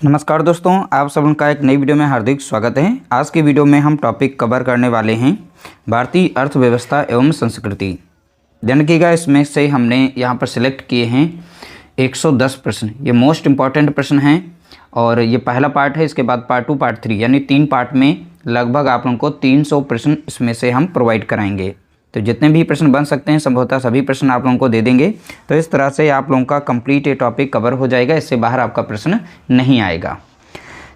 नमस्कार दोस्तों, आप सब उनका एक नई वीडियो में हार्दिक स्वागत है। आज की वीडियो में हम टॉपिक कवर करने वाले हैं भारतीय अर्थव्यवस्था एवं संस्कृति। ध्यान रखिएगा, इसमें से हमने यहाँ पर सिलेक्ट किए हैं 110 प्रश्न। ये मोस्ट इम्पॉर्टेंट प्रश्न हैं और ये पहला पार्ट है। इसके बाद पार्ट 2 पार्ट 3 यानी 3 पार्ट में लगभग आप लोगों को 300 प्रश्न इसमें से हम प्रोवाइड कराएंगे। तो जितने भी प्रश्न बन सकते हैं संभवतः सभी प्रश्न आप लोगों को दे देंगे। तो इस तरह से आप लोगों का कंप्लीट ये टॉपिक कवर हो जाएगा, इससे बाहर आपका प्रश्न नहीं आएगा।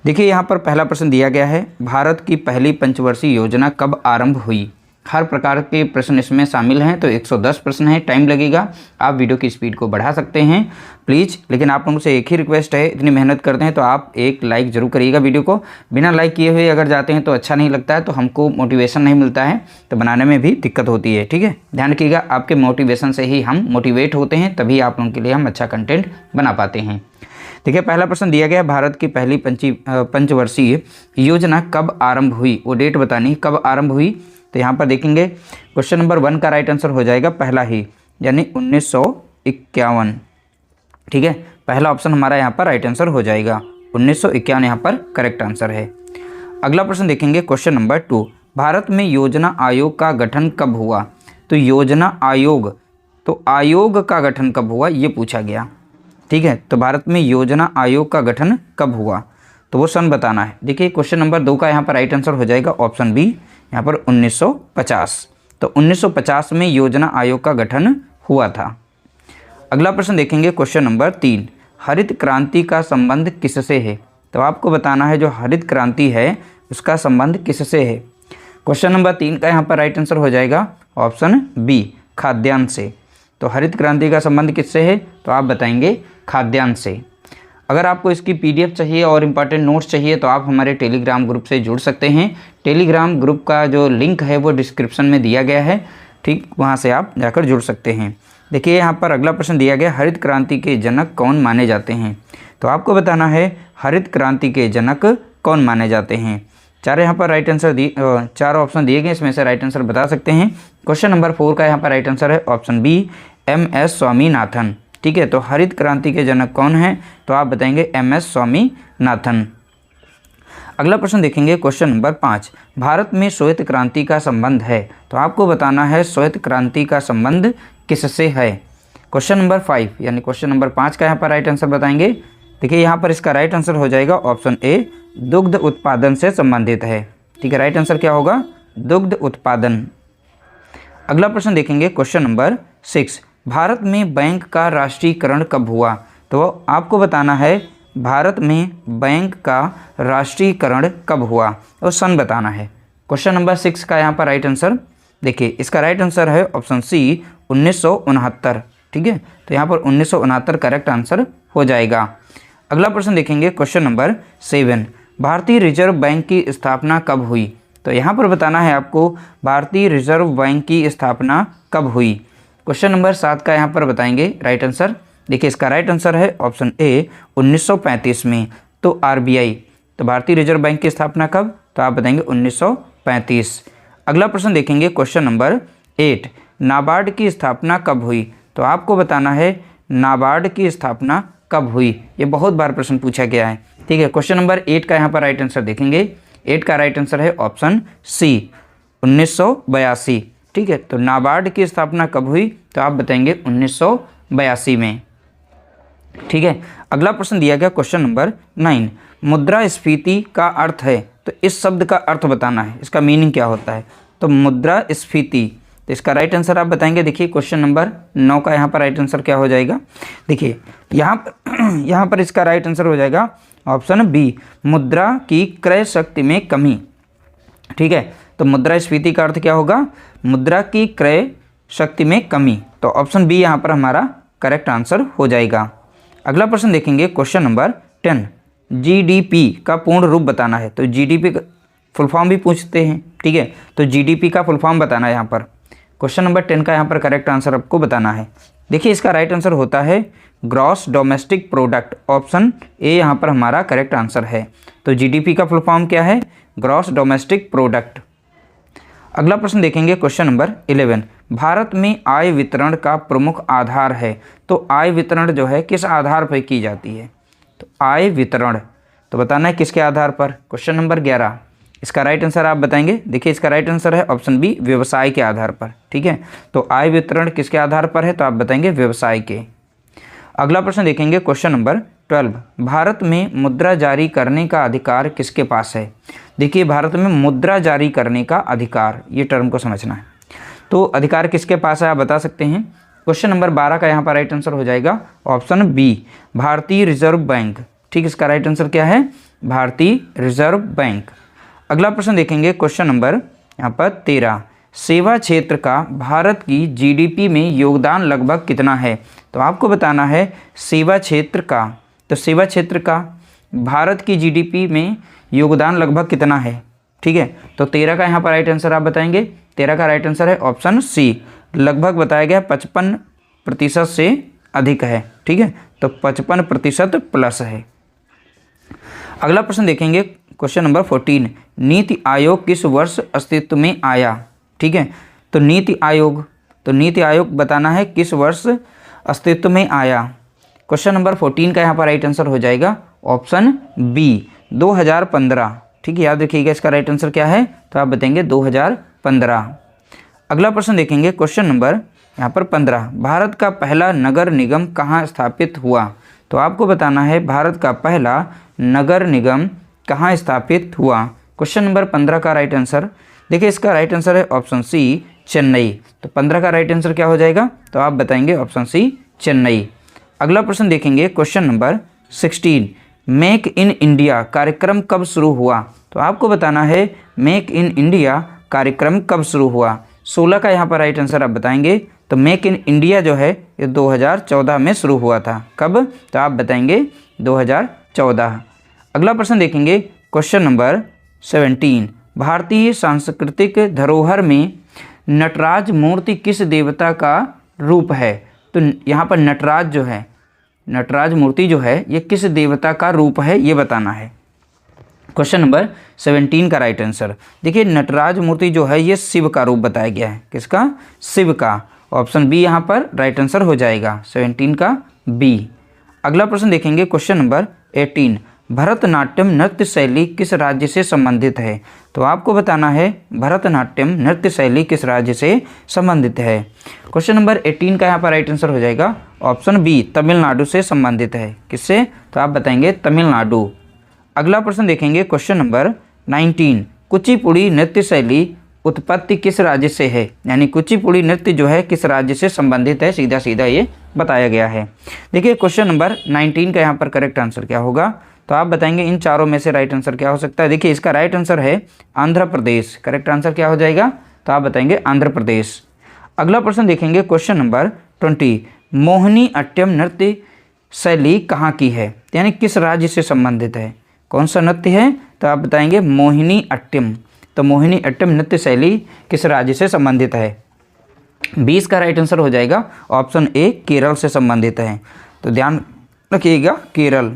देखिए यहाँ पर पहला प्रश्न दिया गया है, भारत की पहली पंचवर्षीय योजना कब आरंभ हुई। हर प्रकार के प्रश्न इसमें शामिल हैं। तो 110 प्रश्न हैं, टाइम लगेगा। आप वीडियो की स्पीड को बढ़ा सकते हैं प्लीज़, लेकिन आप लोगों से एक ही रिक्वेस्ट है, इतनी मेहनत करते हैं तो आप एक लाइक ज़रूर करिएगा वीडियो को। बिना लाइक किए हुए अगर जाते हैं तो अच्छा नहीं लगता है, तो हमको मोटिवेशन नहीं मिलता है, तो बनाने में भी दिक्कत होती है। ठीक है, ध्यान रखिएगा, आपके मोटिवेशन से ही हम मोटिवेट होते हैं, तभी आप लोगों के लिए हम अच्छा कंटेंट बना पाते हैं। देखिए पहला प्रश्न दिया गया, भारत की पहली पंचवर्षीय योजना कब आरंभ हुई। वो डेट बतानी कब आरंभ हुई। तो यहाँ पर देखेंगे क्वेश्चन नंबर 1 का राइट आंसर हो जाएगा पहला ही, यानी 1951। ठीक है, पहला ऑप्शन हमारा यहाँ पर राइट आंसर हो जाएगा 1951 यहाँ पर करेक्ट आंसर है। अगला प्रश्न देखेंगे क्वेश्चन नंबर 2, भारत में योजना आयोग का गठन कब हुआ। तो योजना आयोग, तो आयोग का गठन कब हुआ ये पूछा गया। ठीक है, तो भारत में योजना आयोग का गठन कब हुआ, तो वो सन बताना है। देखिए क्वेश्चन नंबर 2 का यहाँ पर राइट आंसर हो जाएगा ऑप्शन बी, यहाँ पर 1950। तो 1950 में योजना आयोग का गठन हुआ था। अगला प्रश्न देखेंगे क्वेश्चन नंबर 3, हरित क्रांति का संबंध किससे है। तो आपको बताना है जो हरित क्रांति है उसका संबंध किससे है। क्वेश्चन नंबर 3 का यहाँ पर राइट आंसर हो जाएगा ऑप्शन बी, खाद्यान्न से। तो हरित क्रांति का संबंध किससे है, तो आप बताएंगे खाद्यान्न से। अगर आपको इसकी पीडीएफ चाहिए और इम्पॉर्टेंट नोट्स चाहिए तो आप हमारे टेलीग्राम ग्रुप से जुड़ सकते हैं। टेलीग्राम ग्रुप का जो लिंक है वो डिस्क्रिप्शन में दिया गया है, ठीक, वहाँ से आप जाकर जुड़ सकते हैं। देखिए यहाँ पर अगला प्रश्न दिया गया, हरित क्रांति के जनक कौन माने जाते हैं। तो आपको बताना है हरित क्रांति के जनक कौन माने जाते हैं। चार यहाँ पर राइट आंसर चार ऑप्शन दिए गए, इसमें से राइट आंसर बता सकते हैं। क्वेश्चन नंबर 4 का यहाँ पर राइट आंसर है ऑप्शन बी, MS स्वामीनाथन। ठीक है, तो हरित क्रांति के जनक कौन है, तो आप बताएंगे MS स्वामीनाथन। अगला प्रश्न देखेंगे क्वेश्चन नंबर 5, भारत में श्वेत क्रांति का संबंध है। तो आपको बताना है श्वेत क्रांति का संबंध किससे है। क्वेश्चन नंबर 5 यानी क्वेश्चन नंबर 5 का यहाँ पर राइट आंसर बताएंगे। देखिए यहाँ पर इसका राइट आंसर हो जाएगा ऑप्शन ए, दुग्ध उत्पादन से संबंधित है। ठीक है, राइट आंसर क्या होगा, दुग्ध उत्पादन। अगला प्रश्न देखेंगे क्वेश्चन नंबर 6, भारत में बैंक का राष्ट्रीयकरण कब हुआ। तो आपको बताना है भारत में बैंक का राष्ट्रीयकरण कब हुआ और सन बताना है। क्वेश्चन नंबर 6 का यहाँ पर राइट आंसर, देखिए इसका राइट आंसर है ऑप्शन सी, 1969। ठीक है, तो यहाँ पर 1969 करेक्ट आंसर हो जाएगा। अगला प्रश्न देखेंगे क्वेश्चन नंबर 7, भारतीय रिजर्व बैंक की स्थापना कब हुई। तो यहाँ पर बताना है आपको भारतीय रिजर्व बैंक की स्थापना कब हुई। क्वेश्चन नंबर 7 का यहाँ पर बताएंगे राइट आंसर। देखिए इसका राइट आंसर है ऑप्शन ए, 1935 में। तो RBI, तो भारतीय रिजर्व बैंक की स्थापना कब, तो आप बताएंगे 1935। अगला प्रश्न देखेंगे क्वेश्चन नंबर 8, नाबार्ड की स्थापना कब हुई। तो आपको बताना है नाबार्ड की स्थापना कब हुई। ये बहुत बार प्रश्न पूछा गया है। ठीक है, क्वेश्चन नंबर 8 का यहाँ पर राइट आंसर देखेंगे। 8 का राइट आंसर है ऑप्शन सी, 1982। ठीक है, तो नाबार्ड की स्थापना कब हुई, तो आप बताएंगे 1982 में। ठीक है, अगला प्रश्न दिया गया क्वेश्चन नंबर 9, मुद्रास्फीति का अर्थ है। तो इस शब्द का अर्थ बताना है, इसका मीनिंग क्या होता है। तो मुद्रास्फीति, तो इसका राइट आंसर आप बताएंगे। देखिए क्वेश्चन नंबर 9 का यहाँ पर राइट आंसर क्या हो जाएगा। देखिए यहाँ पर इसका राइट आंसर हो जाएगा ऑप्शन बी, मुद्रा की क्रय शक्ति में कमी। ठीक है, तो मुद्रास्फीति का अर्थ क्या होगा, मुद्रा की क्रय शक्ति में कमी। तो ऑप्शन बी यहाँ पर हमारा करेक्ट आंसर हो जाएगा। अगला प्रश्न देखेंगे क्वेश्चन नंबर 10, GDP का पूर्ण रूप बताना है। तो GDP का फुल फॉर्म भी पूछते हैं। ठीक है, तो GDP का फुल फॉर्म बताना है यहाँ पर। क्वेश्चन नंबर 10 का यहाँ पर करेक्ट आंसर आपको बताना है। देखिए इसका राइट आंसर होता है gross domestic product. Option A यहाँ पर हमारा करेक्ट आंसर है। तो GDP का फुल फॉर्म क्या है, ग्रॉस डोमेस्टिक प्रोडक्ट। अगला प्रश्न देखेंगे क्वेश्चन नंबर 11, भारत में आय वितरण का प्रमुख आधार है। तो आय वितरण जो है किस आधार पर की जाती है। तो आय वितरण, तो बताना है किसके आधार पर। क्वेश्चन नंबर 11, इसका राइट आंसर आप बताएंगे। देखिए इसका राइट आंसर है ऑप्शन बी, व्यवसाय के आधार पर। ठीक है, तो आय वितरण किसके आधार पर है, तो आप बताएंगे व्यवसाय के। अगला प्रश्न देखेंगे क्वेश्चन नंबर 12, भारत में मुद्रा जारी करने का अधिकार किसके पास है। देखिए भारत में मुद्रा जारी करने का अधिकार, ये टर्म को समझना है। तो अधिकार किसके पास है आप बता सकते हैं। क्वेश्चन नंबर 12 का यहाँ पर राइट आंसर हो जाएगा ऑप्शन बी, भारतीय रिजर्व बैंक। ठीक, इसका राइट आंसर क्या है, भारतीय रिजर्व बैंक। अगला प्रश्न देखेंगे क्वेश्चन नंबर यहाँ पर 13, सेवा क्षेत्र का भारत की जीडीपी में योगदान लगभग कितना है। तो आपको बताना है सेवा क्षेत्र का, तो सेवा क्षेत्र का भारत की जीडीपी में योगदान लगभग कितना है। ठीक है, तो 13 का यहाँ पर राइट आंसर आप बताएंगे। 13 का राइट आंसर है ऑप्शन सी, लगभग बताया गया 55% से अधिक है। ठीक है, तो 55% प्लस है। अगला प्रश्न देखेंगे क्वेश्चन नंबर 14, नीति आयोग किस वर्ष अस्तित्व में आया। ठीक है, तो नीति आयोग बताना है किस वर्ष अस्तित्व में आया। क्वेश्चन नंबर 14 का यहाँ पर राइट आंसर हो जाएगा ऑप्शन बी, 2015। ठीक है, याद रखिएगा इसका राइट आंसर क्या है, तो आप बताएंगे 2015। अगला प्रश्न देखेंगे क्वेश्चन नंबर यहाँ पर 15, भारत का पहला नगर निगम कहाँ स्थापित हुआ। तो आपको बताना है भारत का पहला नगर निगम कहाँ स्थापित हुआ। क्वेश्चन नंबर 15 का राइट आंसर, देखिए इसका राइट आंसर है ऑप्शन सी, चेन्नई। तो 15 का राइट आंसर क्या हो जाएगा, तो आप बताएंगे ऑप्शन सी, चेन्नई। अगला प्रश्न देखेंगे question number 16, make in India कार्यक्रम कब शुरू हुआ। तो आपको बताना है मेक इन इंडिया कार्यक्रम कब शुरू हुआ। 16 का यहाँ पर राइट आंसर आप बताएंगे। तो मेक इन इंडिया जो है ये 2014 में शुरू हुआ था। कब, तो आप बताएंगे 2014। अगला प्रश्न देखेंगे क्वेश्चन नंबर 17, भारतीय सांस्कृतिक धरोहर में नटराज मूर्ति किस देवता का रूप है। तो यहाँ पर नटराज मूर्ति जो है ये किस देवता का रूप है, ये बताना है। क्वेश्चन नंबर 17 का राइट आंसर, देखिए नटराज मूर्ति जो है ये शिव का रूप बताया गया है। किसका, शिव का। ऑप्शन बी यहाँ पर राइट आंसर हो जाएगा, 17 का बी। अगला प्रश्न देखेंगे क्वेश्चन नंबर 18, भरतनाट्यम नृत्य शैली किस राज्य से संबंधित है। तो आपको बताना है भरतनाट्यम नृत्य शैली किस राज्य से संबंधित है। क्वेश्चन नंबर 18 का यहाँ पर राइट आंसर हो जाएगा ऑप्शन बी, तमिलनाडु से संबंधित है। किससे, तो आप बताएंगे तमिलनाडु। अगला प्रश्न देखेंगे क्वेश्चन नंबर 19, कुचिपुड़ी नृत्य शैली उत्पत्ति किस राज्य से है। यानी कुचिपुड़ी नृत्य जो है किस राज्य से संबंधित है, सीधा सीधा ये बताया गया है। देखिए क्वेश्चन नंबर 19 का यहाँ पर करेक्ट आंसर क्या होगा, तो आप बताएंगे इन चारों में से राइट आंसर क्या हो सकता है। देखिए इसका राइट आंसर है आंध्र प्रदेश। करेक्ट आंसर क्या हो जाएगा, तो आप बताएंगे आंध्र प्रदेश। अगला प्रश्न देखेंगे क्वेश्चन नंबर 20, मोहिनी अट्टम नृत्य शैली कहाँ की है, यानी किस राज्य से संबंधित है। कौन सा नृत्य है, तो आप बताएंगे मोहिनी अट्टम। तो मोहिनी अट्टम नृत्य शैली किस राज्य से संबंधित है। 20 का राइट आंसर हो जाएगा ऑप्शन ए, केरल से संबंधित है। तो ध्यान रखिएगा, केरल।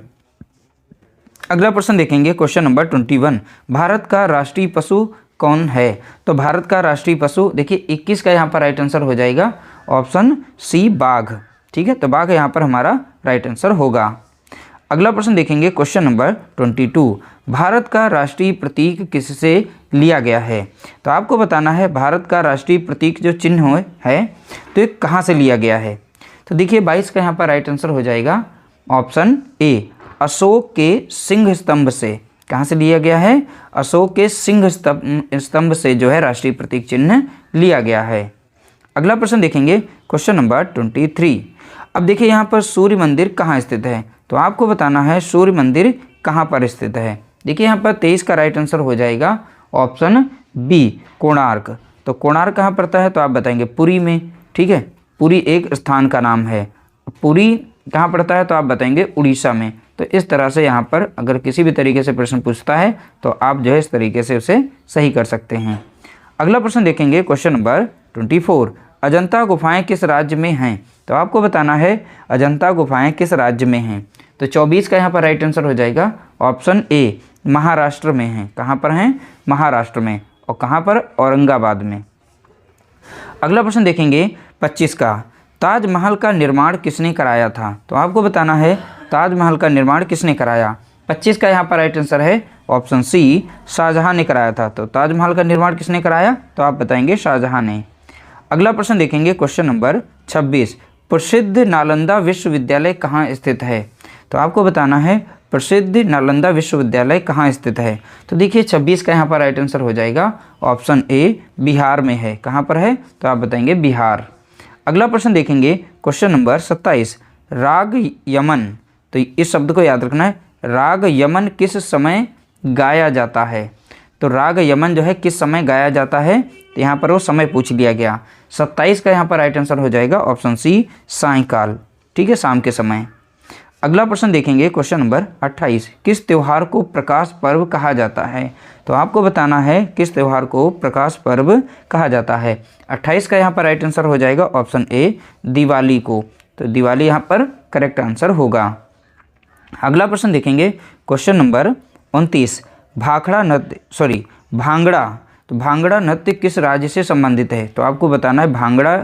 अगला प्रश्न देखेंगे क्वेश्चन नंबर 21, भारत का राष्ट्रीय पशु कौन है। तो भारत का राष्ट्रीय पशु, देखिए 21 का यहाँ पर राइट आंसर हो जाएगा ऑप्शन सी, बाघ। ठीक है, तो बाघ यहाँ पर हमारा राइट आंसर होगा। अगला प्रश्न देखेंगे क्वेश्चन नंबर 22, भारत का राष्ट्रीय प्रतीक किससे लिया गया है। तो आपको बताना है भारत का राष्ट्रीय प्रतीक जो चिन्ह है तो ये कहाँ से लिया गया है। तो देखिए 22 का यहाँ पर राइट आंसर हो जाएगा ऑप्शन ए, अशोक के सिंह स्तंभ से। कहाँ से लिया गया है, अशोक के सिंह स्तंभ से जो है राष्ट्रीय प्रतीक चिन्ह लिया गया है। अगला प्रश्न देखेंगे क्वेश्चन नंबर 23, अब देखिए यहाँ पर सूर्य मंदिर कहाँ स्थित है। तो आपको बताना है सूर्य मंदिर कहाँ पर स्थित है। देखिए यहाँ पर 23 का राइट आंसर हो जाएगा ऑप्शन बी, कोणार्क। तो कोणार्क कहाँ पड़ता है, तो आप बताएंगे पुरी में। ठीक है, पुरी एक स्थान का नाम है। पुरी कहाँ पड़ता है, तो आप बताएंगे उड़ीसा में। तो इस तरह से यहाँ पर अगर किसी भी तरीके से प्रश्न पूछता है तो आप जो है इस तरीके से उसे सही कर सकते हैं। अगला प्रश्न देखेंगे क्वेश्चन नंबर 24, अजंता गुफाएं किस राज्य में हैं। तो आपको बताना है अजंता गुफाएं किस राज्य में हैं। तो 24 का यहाँ पर राइट आंसर हो जाएगा ऑप्शन ए, महाराष्ट्र में हैं। कहाँ पर हैं, महाराष्ट्र में। और कहाँ पर, औरंगाबाद में। अगला प्रश्न देखेंगे 25 का, ताजमहल का निर्माण किसने कराया था। तो आपको बताना है ताजमहल का निर्माण किसने कराया। 25 का यहाँ पर राइट आंसर है ऑप्शन सी, शाहजहां ने कराया था। तो ताजमहल का निर्माण किसने कराया? तो आप बताएंगे शाहजहां ने। अगला प्रश्न देखेंगे क्वेश्चन नंबर 26, प्रसिद्ध नालंदा विश्वविद्यालय कहाँ स्थित है? तो आपको बताना है प्रसिद्ध नालंदा विश्वविद्यालय कहाँ स्थित है। तो देखिए 26 का यहाँ पर राइट आंसर हो जाएगा ऑप्शन ए, बिहार में है। कहाँ पर है? तो आप बताएंगे बिहार। अगला प्रश्न देखेंगे क्वेश्चन नंबर 27, राग यमन। तो इस शब्द को याद रखना है, राग यमन किस समय गाया जाता है? तो राग यमन जो है किस समय गाया जाता है? तो यहाँ पर वो समय पूछ लिया गया। 27 का यहाँ पर राइट आंसर हो जाएगा ऑप्शन सी, सायंकाल। ठीक है, शाम के समय। अगला प्रश्न देखेंगे क्वेश्चन नंबर 28, किस त्यौहार को प्रकाश पर्व कहा जाता है? तो आपको बताना है किस त्यौहार को प्रकाश पर्व कहा जाता है। 28 का यहाँ पर राइट आंसर हो जाएगा ऑप्शन ए, दिवाली को। तो दिवाली यहाँ पर करेक्ट आंसर होगा। अगला प्रश्न देखेंगे क्वेश्चन नंबर 29, भांगड़ा। तो भांगड़ा नृत्य किस राज्य से संबंधित है? तो आपको बताना है भांगड़ा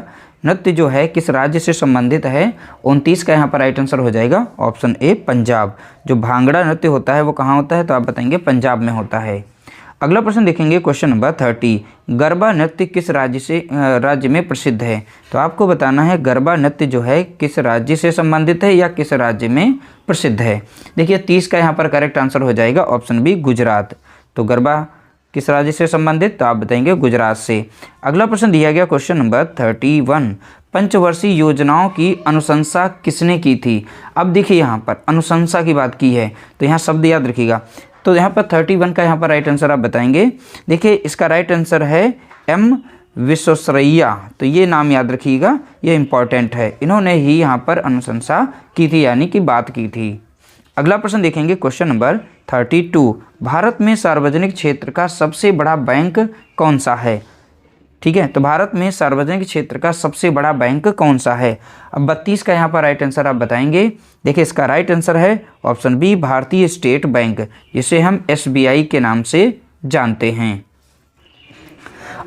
नृत्य जो है किस राज्य से संबंधित है। 29 का यहाँ पर राइट आंसर हो जाएगा ऑप्शन ए, पंजाब। जो भांगड़ा नृत्य होता है वो कहाँ होता है? तो आप बताएंगे पंजाब में होता है। अगला प्रश्न देखेंगे क्वेश्चन नंबर 30, गरबा नृत्य किस राज्य में प्रसिद्ध है? तो आपको बताना है गरबा नृत्य जो है किस राज्य से संबंधित है या किस राज्य में प्रसिद्ध है। देखिए 30 का यहाँ पर करेक्ट आंसर हो जाएगा ऑप्शन बी, गुजरात। तो गरबा किस राज्य से संबंधित? तो आप बताएंगे गुजरात से। अगला प्रश्न दिया गया क्वेश्चन नंबर 31, पंचवर्षीय योजनाओं की अनुशंसा किसने की थी? अब देखिए यहाँ पर अनुशंसा की बात की है, तो यहाँ शब्द याद रखिएगा। तो यहाँ पर 31 का यहाँ पर राइट आंसर आप बताएंगे। देखिए इसका राइट आंसर है एम विश्वेश्वरैया। तो ये नाम याद रखिएगा, ये इंपॉर्टेंट है। इन्होंने ही यहाँ पर अनुशंसा की थी, यानी कि बात की थी। अगला प्रश्न देखेंगे क्वेश्चन नंबर 32, भारत में सार्वजनिक क्षेत्र का सबसे बड़ा बैंक कौन सा है? ठीक है, तो भारत में सार्वजनिक क्षेत्र का सबसे बड़ा बैंक कौन सा है? अब 32 का यहाँ पर राइट आंसर आप बताएंगे। देखिए इसका राइट आंसर है ऑप्शन बी, भारतीय स्टेट बैंक, जिसे हम SBI के नाम से जानते हैं।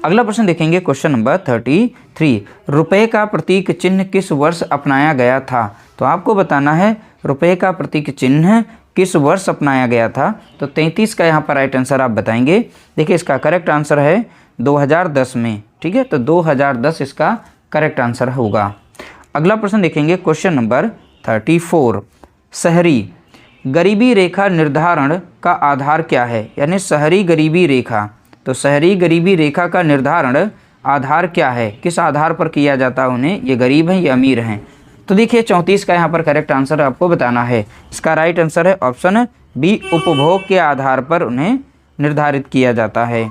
अगला प्रश्न देखेंगे क्वेश्चन नंबर 33, रुपए का प्रतीक चिन्ह किस वर्ष अपनाया गया था? तो आपको बताना है रुपए का प्रतीक चिन्ह किस वर्ष अपनाया गया था। तो 33 का यहाँ पर राइट आंसर आप बताएंगे। देखिए इसका करेक्ट आंसर है 2010 में। ठीक है, तो 2010 इसका करेक्ट आंसर होगा। अगला प्रश्न देखेंगे क्वेश्चन नंबर 34, शहरी गरीबी रेखा निर्धारण का आधार क्या है? यानी शहरी गरीबी रेखा। तो शहरी गरीबी रेखा का निर्धारण आधार क्या है? किस आधार पर किया जाता है उन्हें? ये गरीब हैं, ये अमीर हैं। तो देखिए 34 का यहाँ पर करेक्ट आंसर आपको बताना है। इसका राइट आंसर है ऑप्शन बी, उपभोग के आधार पर उन्हें निर्धारित किया जाता है।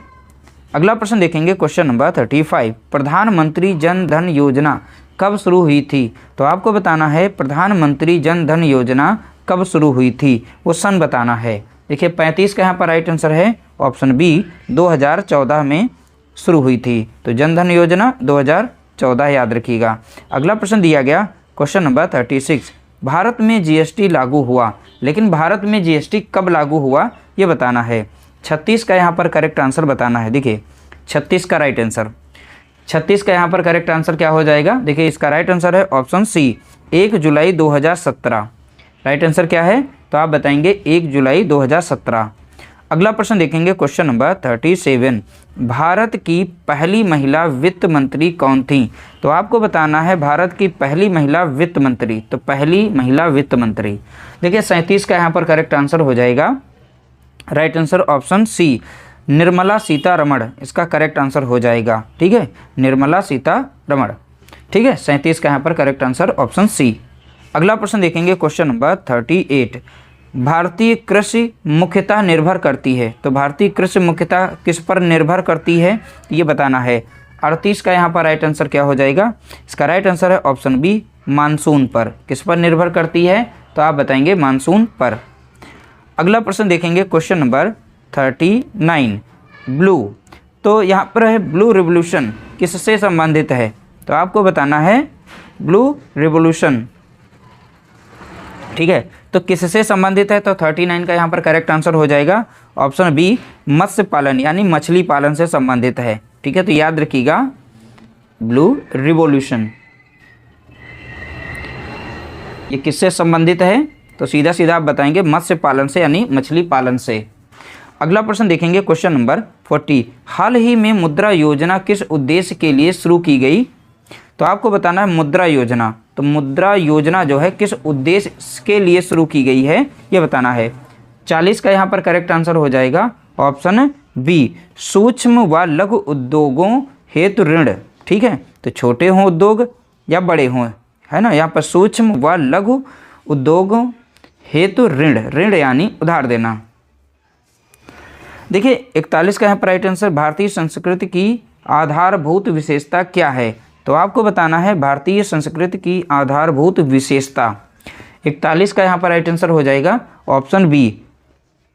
अगला प्रश्न देखेंगे क्वेश्चन नंबर 35, प्रधानमंत्री जन धन योजना कब शुरू हुई थी? तो आपको बताना है प्रधानमंत्री जन धन योजना कब शुरू हुई थी, वो सन बताना है। देखिए 35 का यहाँ पर राइट आंसर है ऑप्शन बी, 2014 में शुरू हुई थी। तो जन धन योजना 2014 याद रखिएगा। अगला प्रश्न दिया गया क्वेश्चन नंबर 36, भारत में GST लागू हुआ, लेकिन भारत में GST कब लागू हुआ ये बताना है। 36 का यहाँ पर करेक्ट आंसर बताना है। देखिए 36 का राइट आंसर, 36 का यहाँ पर करेक्ट आंसर क्या हो जाएगा? देखिए इसका राइट आंसर है ऑप्शन सी, 1 जुलाई 2017। राइट आंसर क्या है? तो आप बताएंगे 1 जुलाई 2017। अगला प्रश्न देखेंगे क्वेश्चन नंबर 37, भारत की पहली महिला वित्त मंत्री कौन थी? तो आपको बताना है भारत की पहली महिला वित्त मंत्री। तो पहली महिला वित्त मंत्री, देखिए 37 का यहाँ पर करेक्ट आंसर हो जाएगा। Right answer option C, Nirmala Sitharaman इसका करेक्ट आंसर हो जाएगा। ठीक है, निर्मला सीतारमण। ठीक है, 37 का यहाँ पर करेक्ट आंसर ऑप्शन सी। अगला प्रश्न देखेंगे क्वेश्चन नंबर 38, भारतीय कृषि मुख्यतः निर्भर करती है। तो भारतीय कृषि मुख्यतः किस पर निर्भर करती है ये बताना है। 38 का यहाँ पर राइट आंसर क्या हो जाएगा? इसका राइट आंसर है ऑप्शन बी, मानसून पर। किस पर निर्भर करती है? तो आप बताएंगे मानसून पर। अगला प्रश्न देखेंगे क्वेश्चन नंबर 39, ब्लू। तो यहाँ पर है ब्लू रिवॉल्यूशन किससे संबंधित है? तो आपको बताना है ब्लू रिवॉल्यूशन। ठीक है, तो किससे संबंधित है? तो 39 का यहाँ पर करेक्ट आंसर हो जाएगा ऑप्शन बी, मत्स्य पालन यानी मछली पालन से संबंधित है। ठीक है, तो याद रखिएगा ब्लू रिवॉल्यूशन ये किससे संबंधित है? तो सीधा सीधा आप बताएंगे मत्स्य पालन से यानी मछली पालन से। अगला प्रश्न देखेंगे क्वेश्चन नंबर 40। हाल ही में मुद्रा योजना किस उद्देश्य के लिए शुरू की गई? तो आपको बताना है मुद्रा योजना। तो मुद्रा योजना जो है किस उद्देश्य के लिए शुरू की गई है ये बताना है। 40 का यहाँ पर करेक्ट आंसर हो जाएगा ऑप्शन बी, सूक्ष्म व लघु उद्योगों हेतु ऋण। ठीक है, तो छोटे हों उद्योग या बड़े हों, है ना, यहाँ पर सूक्ष्म व लघु उद्योगों हेतु ऋण, ऋण यानी उधार देना। देखिए 41 का यहाँ पर राइट आंसर, भारतीय संस्कृति की आधारभूत विशेषता क्या है? तो आपको बताना है भारतीय संस्कृति की आधारभूत विशेषता। 41 का यहाँ पर राइट आंसर हो जाएगा ऑप्शन बी,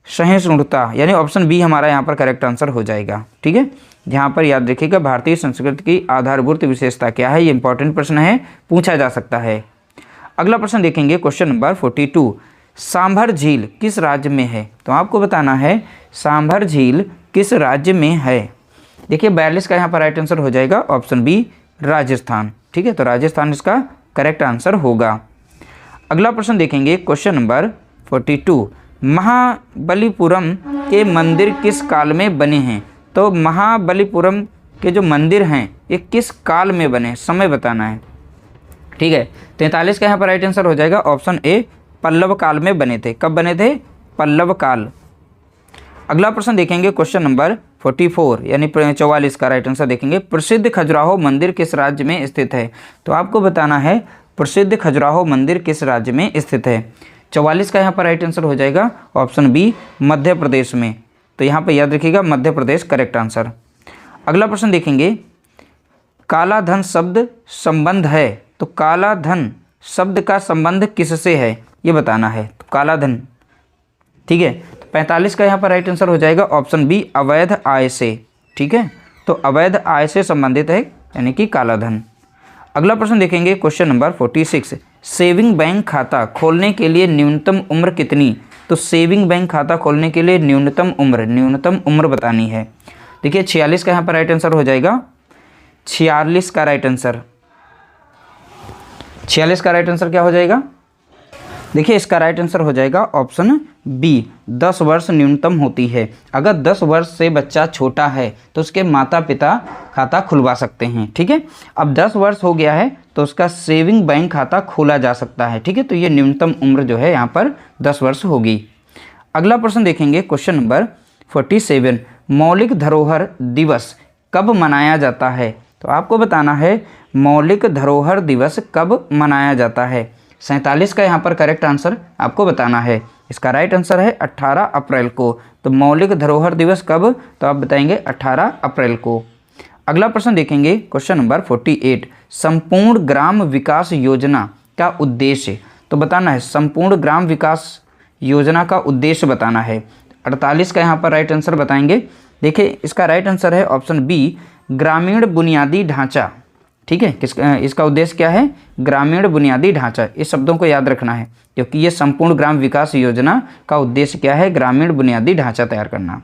सहिष्णुता, यानी ऑप्शन बी हमारा यहाँ पर करेक्ट आंसर हो जाएगा। ठीक है, यहाँ पर याद रखिएगा भारतीय संस्कृति की आधारभूत विशेषता क्या है, ये इंपॉर्टेंट प्रश्न है, पूछा जा सकता है। अगला प्रश्न देखेंगे क्वेश्चन नंबर 42। सांभर झील किस राज्य में है? तो आपको बताना है सांभर झील किस राज्य में है। देखिए 42 का यहाँ पर राइट आंसर हो जाएगा ऑप्शन बी, राजस्थान। ठीक है, तो राजस्थान इसका करेक्ट आंसर होगा। अगला प्रश्न देखेंगे क्वेश्चन नंबर 42। महाबलीपुरम के मंदिर किस काल में बने हैं? तो महाबलीपुरम के जो मंदिर हैं ये किस काल में बने, समय बताना है। ठीक है, 43 का यहाँ पर राइट आंसर हो जाएगा ऑप्शन ए, पल्लव काल में बने थे। कब बने थे? पल्लव काल। अगला प्रश्न देखेंगे क्वेश्चन नंबर 44 यानी 44 का राइट आंसर देखेंगे। प्रसिद्ध खजुराहो मंदिर किस राज्य में स्थित है? तो आपको बताना है प्रसिद्ध खजुराहो मंदिर किस राज्य में स्थित है। 44 का यहाँ पर राइट आंसर हो जाएगा ऑप्शन बी, मध्य प्रदेश में। तो यहाँ पर याद रखिएगा मध्य प्रदेश करेक्ट आंसर। अगला प्रश्न देखेंगे, काला धन शब्द संबंध है। तो काला धन शब्द का संबंध किससे है ये बताना है। तो काला धन, ठीक है, 45 का यहाँ पर राइट आंसर हो जाएगा ऑप्शन बी, अवैध आय से। ठीक है, तो अवैध आय से संबंधित है यानी कि काला धन। अगला प्रश्न देखेंगे क्वेश्चन नंबर 46। सेविंग बैंक खाता खोलने के लिए न्यूनतम उम्र कितनी? तो सेविंग बैंक खाता खोलने के लिए न्यूनतम उम्र बतानी है। देखिए 46 का यहाँ पर राइट आंसर हो जाएगा 46 का राइट आंसर। 46 का राइट आंसर क्या हो जाएगा? देखिए इसका राइट आंसर हो जाएगा ऑप्शन बी, 10 वर्ष न्यूनतम होती है। अगर 10 वर्ष से बच्चा छोटा है तो उसके माता पिता खाता खुलवा सकते हैं। ठीक है, अब 10 वर्ष हो गया है तो उसका सेविंग बैंक खाता खोला जा सकता है। ठीक है, तो ये न्यूनतम उम्र जो है यहाँ पर 10 वर्ष होगी। अगला प्रश्न देखेंगे क्वेश्चन नंबर 47। मौलिक धरोहर दिवस कब मनाया जाता है? तो आपको बताना है मौलिक धरोहर दिवस कब मनाया जाता है। 47 का यहाँ पर करेक्ट आंसर आपको बताना है। इसका राइट आंसर है 18 अप्रैल को। तो मौलिक धरोहर दिवस कब? तो आप बताएंगे 18 अप्रैल को। अगला प्रश्न देखेंगे क्वेश्चन नंबर 48। संपूर्ण ग्राम विकास योजना का उद्देश्य, तो बताना है संपूर्ण ग्राम विकास योजना का उद्देश्य बताना है। 48 का यहाँ पर राइट आंसर बताएंगे। देखिए इसका राइट आंसर है ऑप्शन बी, ग्रामीण बुनियादी ढांचा। ठीक है, इसका उद्देश्य क्या है? ग्रामीण बुनियादी ढांचा। इस शब्दों को याद रखना है क्योंकि ये संपूर्ण ग्राम विकास योजना का उद्देश्य क्या है? ग्रामीण बुनियादी ढांचा तैयार करना।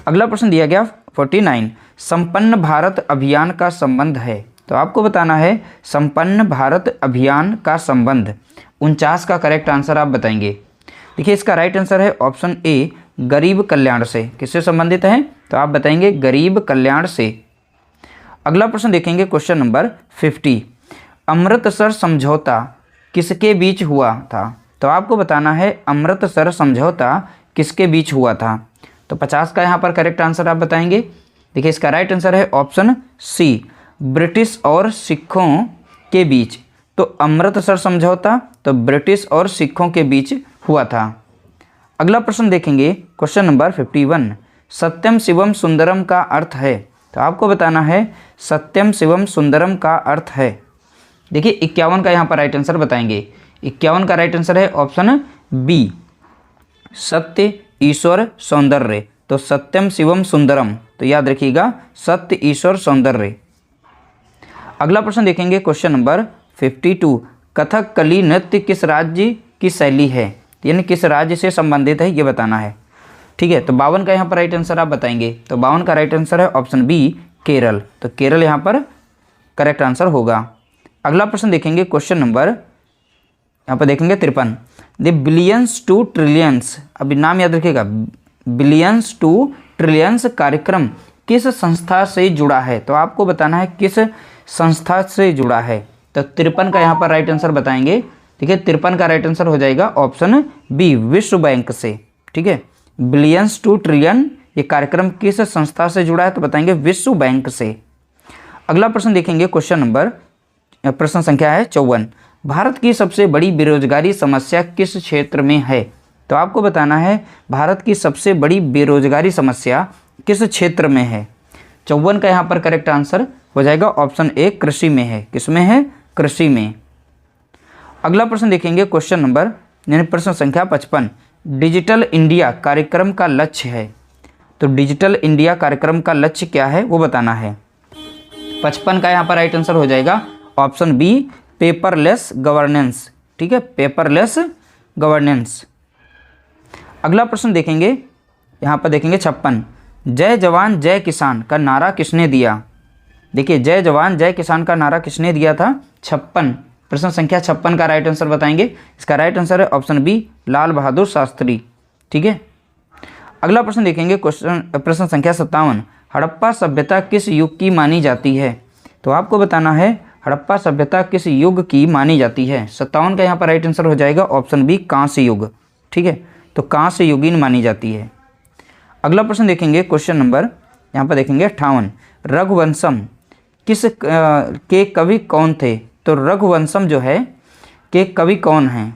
अगला प्रश्न दिया गया 49। संपन्न भारत अभियान का संबंध है। तो आपको बताना है संपन्न भारत अभियान का संबंध। 49 का करेक्ट आंसर आप बताएंगे। देखिए इसका राइट आंसर है ऑप्शन ए, गरीब कल्याण से। किससे संबंधित है? तो आप बताएंगे गरीब कल्याण से। अगला प्रश्न देखेंगे क्वेश्चन नंबर 50। अमृतसर समझौता किसके बीच हुआ था? तो आपको बताना है अमृतसर समझौता किसके बीच हुआ था। तो 50 का यहाँ पर करेक्ट आंसर आप बताएंगे। देखिए इसका राइट आंसर है ऑप्शन सी, ब्रिटिश और सिखों के बीच। तो अमृतसर समझौता तो ब्रिटिश और सिखों के बीच हुआ था। अगला प्रश्न देखेंगे क्वेश्चन नंबर 51। सत्यम शिवम सुंदरम का अर्थ है। तो आपको बताना है सत्यम शिवम सुंदरम का अर्थ है। देखिए 51 का यहाँ पर राइट आंसर बताएंगे। 51 का राइट आंसर है ऑप्शन बी, सत्य ईश्वर सौंदर्य। तो सत्यम शिवम सुंदरम, तो याद रखिएगा सत्य ईश्वर सौंदर्य। अगला प्रश्न देखेंगे क्वेश्चन नंबर 52। कथकली नृत्य किस राज्य की शैली है? यानी किस राज्य से संबंधित है ये बताना है। ठीक है, तो 52 का यहाँ पर राइट आंसर आप बताएंगे। तो 52 का राइट आंसर है ऑप्शन बी, केरल। तो केरल यहाँ पर करेक्ट आंसर होगा। अगला प्रश्न देखेंगे क्वेश्चन नंबर यहाँ पर देखेंगे 53। द बिलियंस टू ट्रिलियंस, अभी नाम याद रखिएगा, बिलियंस टू ट्रिलियंस कार्यक्रम किस संस्था से जुड़ा है? तो आपको बताना है किस संस्था से जुड़ा है। तो 53 का यहाँ पर राइट आंसर बताएंगे। ठीक है, 53 का राइट आंसर हो जाएगा ऑप्शन बी, विश्व बैंक से। ठीक है, बिलियंस टू ट्रिलियन ये कार्यक्रम किस संस्था से जुड़ा है? तो बताएंगे विश्व बैंक से। अगला प्रश्न देखेंगे, प्रश्न संख्या है 54। भारत की सबसे बड़ी बेरोजगारी समस्या किस क्षेत्र में है? तो आपको बताना है भारत की सबसे बड़ी बेरोजगारी समस्या किस क्षेत्र में है। 54 का यहाँ पर करेक्ट आंसर हो जाएगा ऑप्शन ए, कृषि में है। किसमें है? कृषि में। अगला प्रश्न देखेंगे, प्रश्न संख्या 55। डिजिटल इंडिया कार्यक्रम का लक्ष्य है। तो डिजिटल इंडिया कार्यक्रम का लक्ष्य क्या है वो बताना है। 55 का यहाँ पर राइट आंसर हो जाएगा ऑप्शन बी, पेपरलेस गवर्नेंस। ठीक है, पेपरलेस गवर्नेंस। अगला प्रश्न देखेंगे, यहाँ पर देखेंगे 56। जय जवान जय किसान का नारा किसने दिया? देखिए, जय जवान जय किसान का नारा किसने दिया था? 56, प्रश्न संख्या 56 का राइट आंसर बताएंगे। इसका राइट आंसर है ऑप्शन बी, लाल बहादुर शास्त्री। ठीक है, अगला प्रश्न देखेंगे, प्रश्न संख्या 57। हड़प्पा सभ्यता किस युग की मानी जाती है? तो आपको बताना है हड़प्पा सभ्यता किस युग की मानी जाती है। 57 का यहाँ पर राइट आंसर हो जाएगा ऑप्शन बी, कांस्य युग। ठीक है, तो कांस्य युगीन मानी जाती है। अगला प्रश्न देखेंगे, यहाँ पर देखेंगे 58। रघुवंशम किस के कवि कौन थे? तो रघुवंशम जो है के कवि कौन हैं?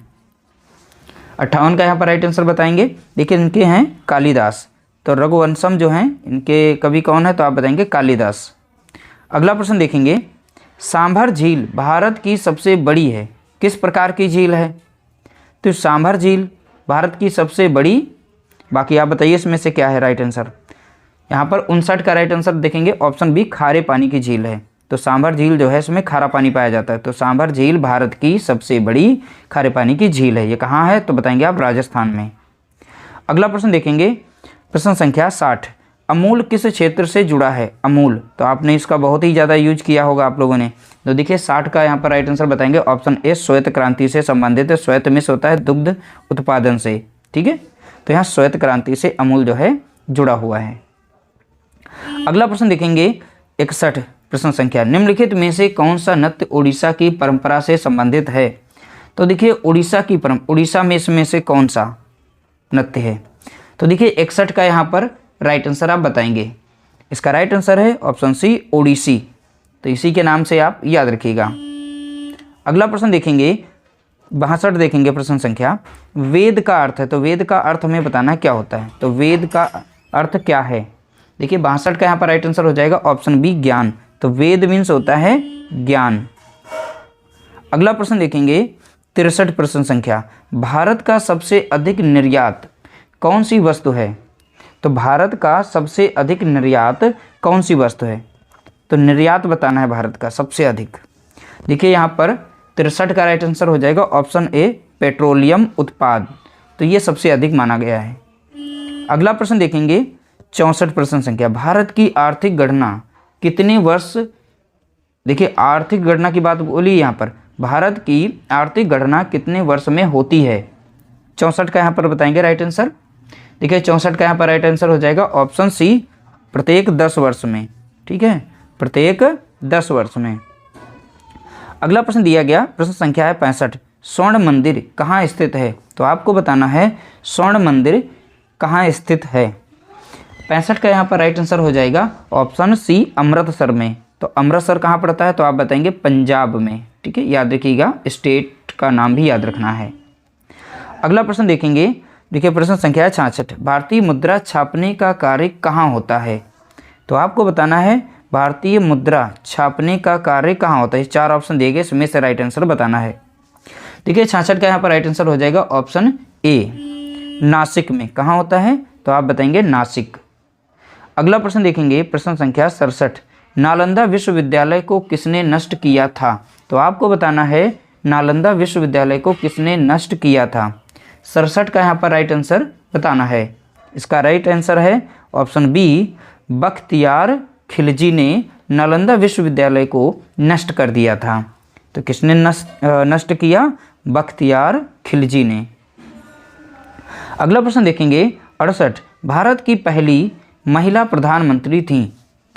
58 का यहाँ पर राइट आंसर बताएंगे। देखिए, इनके हैं कालिदास। तो रघुवंशम जो हैं इनके कवि कौन है? तो आप बताएंगे कालिदास। अगला प्रश्न देखेंगे, सांभर झील भारत की सबसे बड़ी है, किस प्रकार की झील है? तो सांभर झील भारत की सबसे बड़ी, बाकी आप बताइए इसमें से क्या है राइट आंसर। यहाँ पर 59 का राइट आंसर देखेंगे ऑप्शन बी, खारे पानी की झील है। तो सांभर झील जो है इसमें खारा पानी पाया जाता है। तो सांभर झील भारत की सबसे बड़ी खारे पानी की झील है। ये कहाँ है? तो बताएंगे आप राजस्थान में। अगला प्रश्न देखेंगे, प्रश्न संख्या 60। अमूल किस क्षेत्र से जुड़ा है? अमूल, तो आपने इसका बहुत ही ज़्यादा यूज किया होगा आप लोगों ने। तो देखिए 60 का यहाँ पर राइट आंसर बताएंगे ऑप्शन ए, श्वेत क्रांति से संबंधित है। श्वेत मिस होता है दुग्ध उत्पादन से। ठीक है, तो यहाँ श्वेत क्रांति से अमूल जो है जुड़ा हुआ है। अगला प्रश्न देखेंगे 61, प्रश्न संख्या। निम्नलिखित में से कौन सा नृत्य उड़ीसा की परंपरा से संबंधित है? तो देखिए उड़ीसा में इसमें से कौन सा नृत्य है? तो देखिए 61 का यहाँ पर राइट आंसर आप बताएंगे। इसका राइट आंसर है ऑप्शन सी, ओडिसी। तो इसी के नाम से आप याद रखिएगा। अगला प्रश्न देखेंगे 62 देखेंगे, प्रश्न संख्या। वेद का अर्थ है। तो वेद का अर्थ हमें बताना क्या होता है? तो वेद का अर्थ क्या है? देखिए 62 का यहाँ पर राइट आंसर हो जाएगा ऑप्शन बी, ज्ञान। तो वेद मीन्स होता है ज्ञान। अगला प्रश्न देखेंगे 63, प्रश्न संख्या। भारत का सबसे अधिक निर्यात कौन सी वस्तु है? तो भारत का सबसे अधिक निर्यात कौन सी वस्तु है? तो निर्यात बताना है भारत का सबसे अधिक। देखिए यहाँ पर 63 का राइट आंसर हो जाएगा ऑप्शन ए, पेट्रोलियम उत्पाद। तो ये सबसे अधिक माना गया है। अगला प्रश्न देखेंगे 64, प्रश्न संख्या। भारत की आर्थिक गणना कितने वर्ष, देखिए आर्थिक गणना की बात बोली यहाँ पर, भारत की आर्थिक गणना कितने वर्ष में होती है? 64 का यहाँ पर बताएंगे राइट आंसर। देखिए 64 का यहाँ पर राइट आंसर हो जाएगा ऑप्शन सी, प्रत्येक 10 वर्ष में। ठीक है, प्रत्येक 10 वर्ष में। अगला प्रश्न दिया गया, प्रश्न संख्या है 65। स्वर्ण मंदिर कहाँ स्थित है? तो आपको बताना है स्वर्ण मंदिर कहाँ स्थित है। 65 का यहाँ पर राइट आंसर हो जाएगा ऑप्शन सी, अमृतसर में। तो अमृतसर कहाँ पड़ता है? तो आप बताएंगे पंजाब में। ठीक है, याद रखिएगा, स्टेट का नाम भी याद रखना है। अगला प्रश्न देखेंगे, देखिए प्रश्न संख्या 66। भारतीय मुद्रा छापने का कार्य कहाँ होता है? तो आपको बताना है भारतीय मुद्रा छापने का कार्य कहाँ होता है। 4 ऑप्शन दिए गए, इसमें से राइट आंसर बताना है। देखिए 66 का यहाँ पर राइट आंसर हो जाएगा ऑप्शन ए, नासिक में। कहाँ होता है? तो आप बताएंगे नासिक। अगला प्रश्न देखेंगे, प्रश्न संख्या 67। नालंदा विश्वविद्यालय को किसने नष्ट किया था? तो आपको बताना है नालंदा विश्वविद्यालय को किसने नष्ट किया था। 67 का यहाँ पर राइट आंसर बताना है। इसका राइट आंसर है ऑप्शन बी, बख्तियार खिलजी ने नालंदा विश्वविद्यालय को नष्ट कर दिया था। तो किसने नष्ट किया? बख्तियार खिलजी ने। अगला प्रश्न देखेंगे 68 भारत की पहली महिला प्रधानमंत्री थी।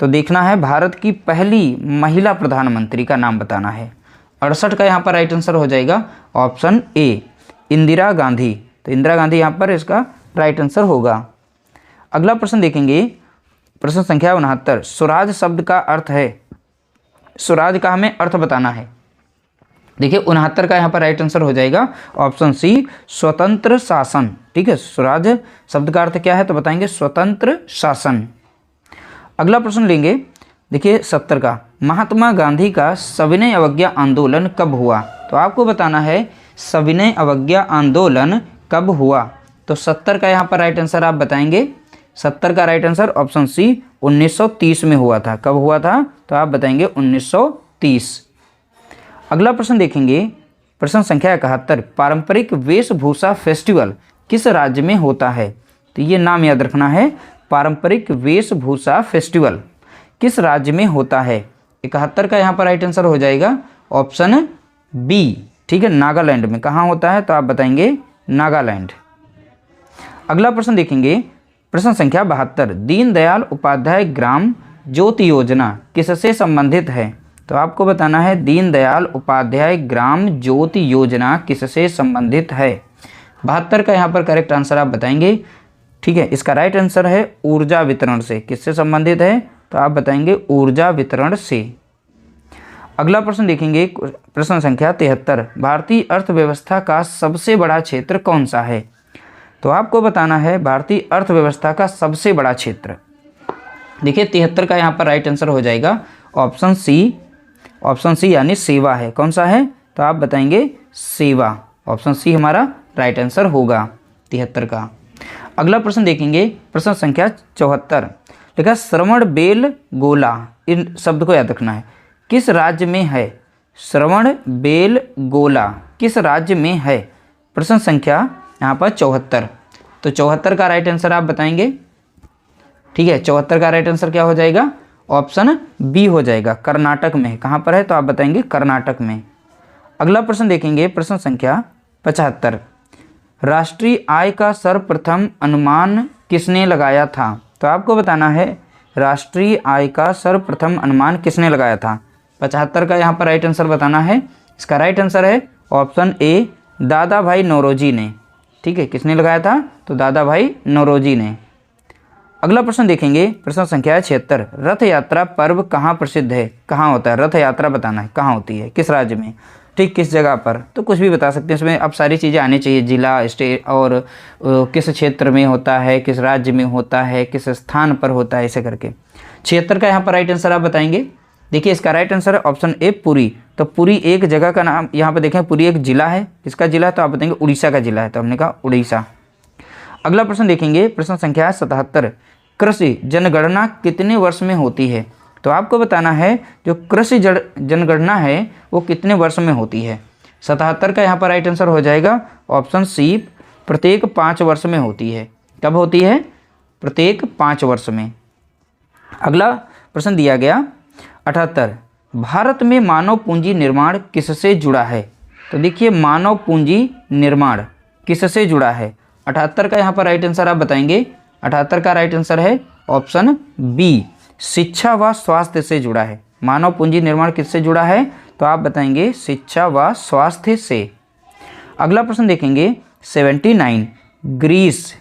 तो देखना है भारत की पहली महिला प्रधानमंत्री का नाम बताना है। 68 का यहाँ पर राइट आंसर हो जाएगा ऑप्शन ए इंदिरा गांधी। तो इंदिरा गांधी यहाँ पर इसका राइट आंसर होगा। अगला प्रश्न देखेंगे प्रश्न संख्या 69 स्वराज शब्द का अर्थ है। स्वराज का हमें अर्थ बताना है। देखिए 69 का यहाँ पर राइट आंसर हो जाएगा ऑप्शन सी स्वतंत्र शासन। ठीक है, स्वराज शब्द का अर्थ क्या है तो बताएंगे स्वतंत्र शासन। अगला प्रश्न लेंगे, देखिए 70 का महात्मा गांधी का सविनय अवज्ञा आंदोलन कब हुआ। तो आपको बताना है सविनय अवज्ञा आंदोलन कब हुआ। तो 70 का यहाँ पर राइट आंसर आप बताएंगे। 70 का राइट आंसर ऑप्शन सी 1930 में हुआ था। कब हुआ था तो आप बताएंगे 1930। अगला प्रश्न देखेंगे प्रश्न संख्या 71 पारंपरिक वेशभूषा फेस्टिवल किस राज्य में होता है। तो ये नाम याद रखना है, पारंपरिक वेशभूषा फेस्टिवल किस राज्य में होता है। 71 का यहाँ पर राइट आंसर हो जाएगा ऑप्शन बी। ठीक है, नागालैंड में। कहाँ होता है तो आप बताएंगे नागालैंड। अगला प्रश्न देखेंगे प्रश्न संख्या 72 दीनदयाल उपाध्याय ग्राम ज्योति योजना किससे संबंधित है। तो आपको बताना है दीनदयाल उपाध्याय ग्राम ज्योति योजना किससे संबंधित है। 72 का यहाँ पर करेक्ट आंसर आप बताएंगे। ठीक है, इसका राइट आंसर है ऊर्जा वितरण से। किससे संबंधित है तो आप बताएंगे ऊर्जा वितरण से। अगला प्रश्न देखेंगे प्रश्न संख्या 73 भारतीय अर्थव्यवस्था का सबसे बड़ा क्षेत्र कौन सा है। तो आपको बताना है भारतीय अर्थव्यवस्था का सबसे बड़ा क्षेत्र। देखिए 73 का यहाँ पर राइट आंसर हो जाएगा ऑप्शन सी यानी सेवा है। कौन सा है तो आप बताएंगे सेवा। ऑप्शन सी हमारा राइट आंसर होगा 73 का। अगला प्रश्न देखेंगे प्रश्न संख्या 74 लिखा श्रवण बेल गोला, इन शब्द को याद रखना है, किस राज्य में है। श्रवण बेल गोला किस राज्य में है। प्रश्न संख्या यहाँ पर 74। तो 74 का राइट आंसर आप बताएंगे। ठीक है, 74 का राइट आंसर क्या हो जाएगा ऑप्शन बी हो जाएगा, कर्नाटक में। कहाँ पर है तो आप बताएंगे कर्नाटक में। अगला प्रश्न देखेंगे प्रश्न संख्या 75 राष्ट्रीय आय का सर्वप्रथम अनुमान किसने लगाया था। तो आपको बताना है राष्ट्रीय आय का सर्वप्रथम अनुमान किसने लगाया था। 75 का यहाँ पर राइट आंसर बताना है। इसका राइट आंसर है ऑप्शन ए दादा भाई नौरोजी ने। ठीक है, किसने लगाया था तो दादा भाई नौरोजी ने। अगला प्रश्न देखेंगे प्रश्न संख्या 76 रथ यात्रा पर्व कहाँ प्रसिद्ध है। कहाँ होता है रथ यात्रा बताना है, कहाँ होती है, किस राज्य में। ठीक, किस जगह पर, तो कुछ भी बता सकते हैं। इसमें अब सारी चीज़ें आनी चाहिए, जिला, स्टेट और किस क्षेत्र में होता है, किस राज्य में होता है, किस स्थान पर होता है, ऐसे करके। 76 का यहाँ पर राइट आंसर आप बताएंगे। देखिए इसका राइट आंसर है ऑप्शन ए पुरी। तो पुरी एक जगह का नाम, यहाँ पर देखें पुरी एक जिला है। किसका जिला है तो आप बताएंगे उड़ीसा का जिला है। तो हमने कहा उड़ीसा। अगला प्रश्न देखेंगे प्रश्न संख्या 77 कृषि जनगणना कितने वर्ष में होती है। तो आपको बताना है जो कृषि जनगणना है वो कितने वर्ष में होती है। 77 का यहाँ पर राइट आंसर हो जाएगा ऑप्शन सी प्रत्येक 5 वर्ष में होती है। कब होती है प्रत्येक 5 वर्ष में। अगला प्रश्न दिया गया 78 भारत में मानव पूंजी निर्माण किससे जुड़ा है। तो देखिए मानव पूंजी निर्माण किससे जुड़ा है। 78 का यहाँ पर राइट आंसर आप बताएंगे। 78 का राइट आंसर है ऑप्शन बी शिक्षा व स्वास्थ्य से जुड़ा है। मानव पूंजी निर्माण किससे जुड़ा है तो आप बताएंगे शिक्षा व स्वास्थ्य से। अगला प्रश्न देखेंगे 79 ग्रीस